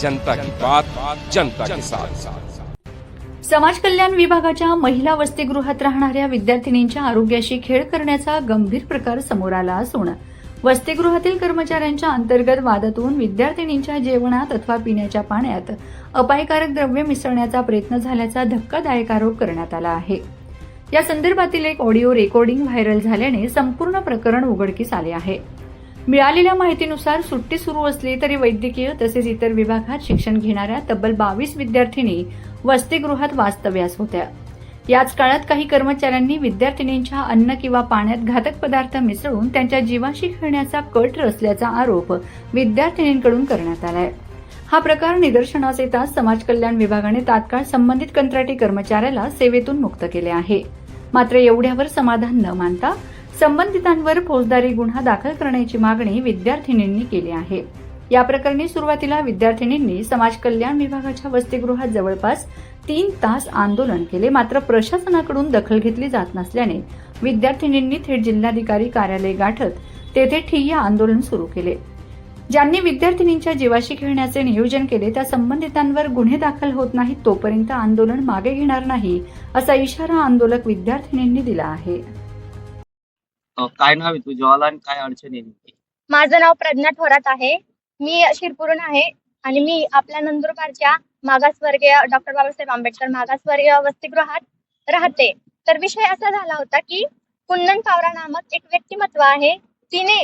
जनता की बात जनता के साथ। समाज कल्याण विभागाच्या महिला वसतिगृहात राहणाऱ्या विद्यार्थिनींच्या आरोग्याशी खेळ करण्याचा गंभीर प्रकार समोर आला असून वसतिगृहातील कर्मचाऱ्यांच्या अंतर्गत वादातून विद्यार्थिनींच्या जेवणात अथवा पिण्याच्या पाण्यात अपायकारक द्रव्य मिसळण्याचा प्रयत्न झाल्याचा धक्कादायक आरोप करण्यात आला आहे। या संदर्भातील एक ऑडिओ रेकॉर्डिंग व्हायरल झाल्याने संपूर्ण प्रकरण उघडकीस आले आहे। मिळालेल्या माहितीनुसार सुट्टी सुरू असली तरी वैद्यकीय तसेच इतर विभागात शिक्षण घेणाऱ्या तब्बल 22 विद्यार्थिनी वसतिगृहात वास्तव्यास होत्या। याच काळात काही कर्मचाऱ्यांनी विद्यार्थिनींच्या अन्न किंवा पाण्यात घातक पदार्थ मिसळून त्यांच्या जीवाशी खेळण्याचा कट रचल्याचा आरोप विद्यार्थिनींकडून करण्यात आलाय। हा प्रकार निदर्शनास येताच समाज कल्याण विभागाने तात्काळ संबंधित कंत्राटी कर्मचाऱ्याला सेवेतून मुक्त केले आहे। मात्र एवढ्यावर समाधान न मानता संबंधितांवर फौजदारी गुन्हा दाखल करण्याची मागणी विद्यार्थिनींनी केली आहे। या प्रकरणी सुरुवातीला विद्यार्थिनींनी समाज कल्याण विभागाच्या वसतिगृहात जवळपास 3 तास आंदोलन केले। मात्र प्रशासनाकडून दखल घेतली जात नसल्याने विद्यार्थिनींनी थेट जिल्हाधिकारी कार्यालय गाठत तेथे ठिय्या आंदोलन सुरू केले। ज्यांनी विद्यार्थिनींच्या जीवाशी खेळण्याचे नियोजन केले त्या संबंधितांवर गुन्हे दाखल होत नाहीत तोपर्यंत आंदोलन मागे घेणार नाही असा इशारा आंदोलक विद्यार्थिनींनी दिला आहे। काय नाव आहे तुझं आणि काय अडचण आहे? माझं नाव प्रज्ञा थोरात आहे। मी शिरपूरहून आहे आणि मी आपल्या नंदुरबारच्या मागासवर्गीय डॉक्टर बाबासाहेब आंबेडकर मागासवर्गीय वसतिगृहात राहते। तर विषय असा झाला होता की कुंदन पावरा नामक एक व्यक्तिमत्व आहे, तिने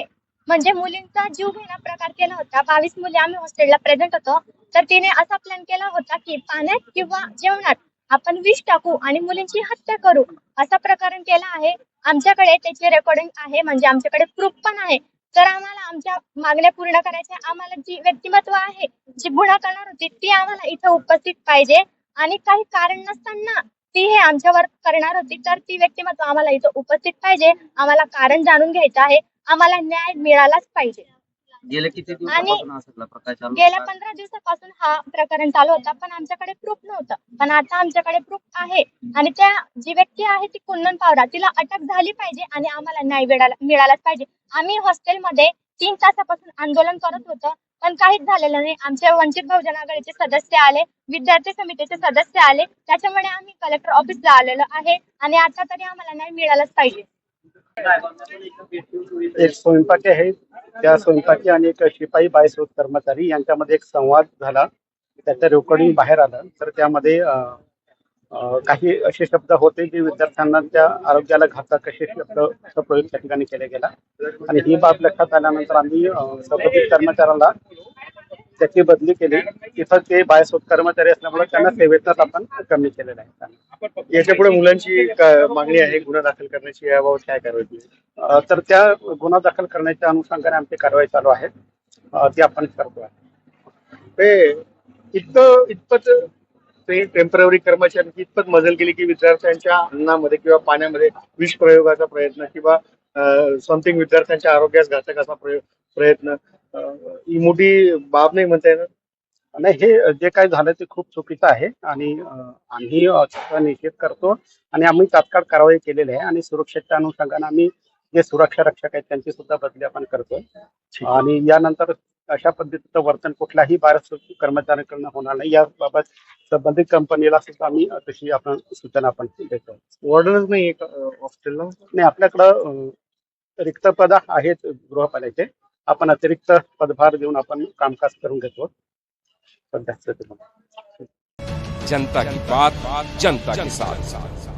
म्हणजे मुलींचा जीव घेणा प्रकार केला होता। 22 मुली आम्ही हॉस्टेलला प्रेझेंट होतो। तर तिने असा प्लॅन केला होता की पाण्यात किंवा जेवणात आपण विष टाकू आणि मुलींची हत्या करू, असा प्रकरण केला आहे। आमच्याकडे त्याची रेकॉर्डिंग आहे, म्हणजे आमच्याकडे प्रूफ पण आहे। तर आम्हाला आमच्या मागण्या पूर्ण करायच्या, आम्हाला जी व्यक्तिमत्व आहे जी गुन्हा करणार होती ती आम्हाला इथं उपस्थित पाहिजे आणि काही कारण नसताना ती हे आमच्यावर करणार होती, तर ती व्यक्तिमत्व आम्हाला इथं उपस्थित पाहिजे। आम्हाला कारण जाणून घ्यायचं आहे, आम्हाला न्याय मिळालाच पाहिजे। गेल्या किती दिवसापासून हा सगळा प्रकार चालू होता? गेल्या 15 दिवसापासून हा प्रकरण चालू होता, पण आमच्याकडे प्रूफ नव्हतं। पण आता आमच्याकडे प्रूफ आहे आणि त्या जी व्यक्ती आहे ती कुंदन पावरा, तिला अटक झाली पाहिजे आणि आम्हाला न्याय मिळालाच पाहिजे। आम्ही हॉस्टेलमध्ये 3 तासापासून आंदोलन करत होतो, पण काहीच झालेलं नाही। आमच्या वंचित बहुजन आघाडीचे सदस्य आले, विद्यार्थी समितीचे सदस्य आले, त्याच्यामुळे आम्ही कलेक्टर ऑफिसला आलेलो आहे आणि आता तरी आम्हाला न्याय मिळालाच पाहिजे। एक स्वयंपाकी आहे, त्या स्वयंपाकी आणि एक शिपाई बायसोद कर्मचारी यांच्यामध्ये एक संवाद झाला, त्याचं रेकॉर्डिंग बाहेर आलं। तर त्यामध्ये काही असे शब्द होते जे विद्यार्थ्यांच्या आरोग्याला घातक असे शब्द प्रयोग त्या ठिकाणी केले गेला आणि ही बाब लक्षात आल्यानंतर आम्ही संबंधित कर्मचाऱ्याला त्याची बदली केली। तिथं ते बायसोद कर्मचारी असल्यामुळे त्यांना सेवेतच आपण कमी केलेलं आहे। याच्यापुढे मुलांची मागणी आहे गुन्हा दाखल करण्याची, याबाबत काय कारवाई? तर त्या गुन्हा दाखल करण्याच्या अनुषंगाने आमची कारवाई चालू आहे, ती आपण करतो आहे। इतपत टेम्पररी कर्मचाऱ्यांची इतपत मजल केली की विद्यार्थ्यांच्या अन्नामध्ये किंवा पाण्यामध्ये विष प्रयोगाचा प्रयत्न किंवा समथिंग विद्यार्थ्यांच्या आरोग्यास घातक असा प्रयत्न, ही मोठी बाब नाही म्हणता येणार? नाही, हे जे काही झालं ते खूप चुकीचं आहे आणि आम्ही त्याचा निषेध करतो आणि आम्ही तात्काळ कारवाई केलेली आहे आणि सुरक्षेच्या अनुषंगाने आम्ही जे सुरक्षा रक्षक आहेत त्यांची सुद्धा बदली आपण करतोय आणि यानंतर अशा पद्धतीचं वर्तन कुठल्याही भारत कर्मचाऱ्यांकडून होणार नाही याबाबत संबंधित कंपनीला सुद्धा आम्ही तशी आपण सूचना आपण देतो। वॉर्डनच नाही हॉस्टेलला? नाही, आपल्याकडं रिक्त पद आहेत गृहपाल्याचे, आपण अतिरिक्त पदभार देऊन आपण कामकाज करून घेतो सध्या। जनता की बात जनता के साथ।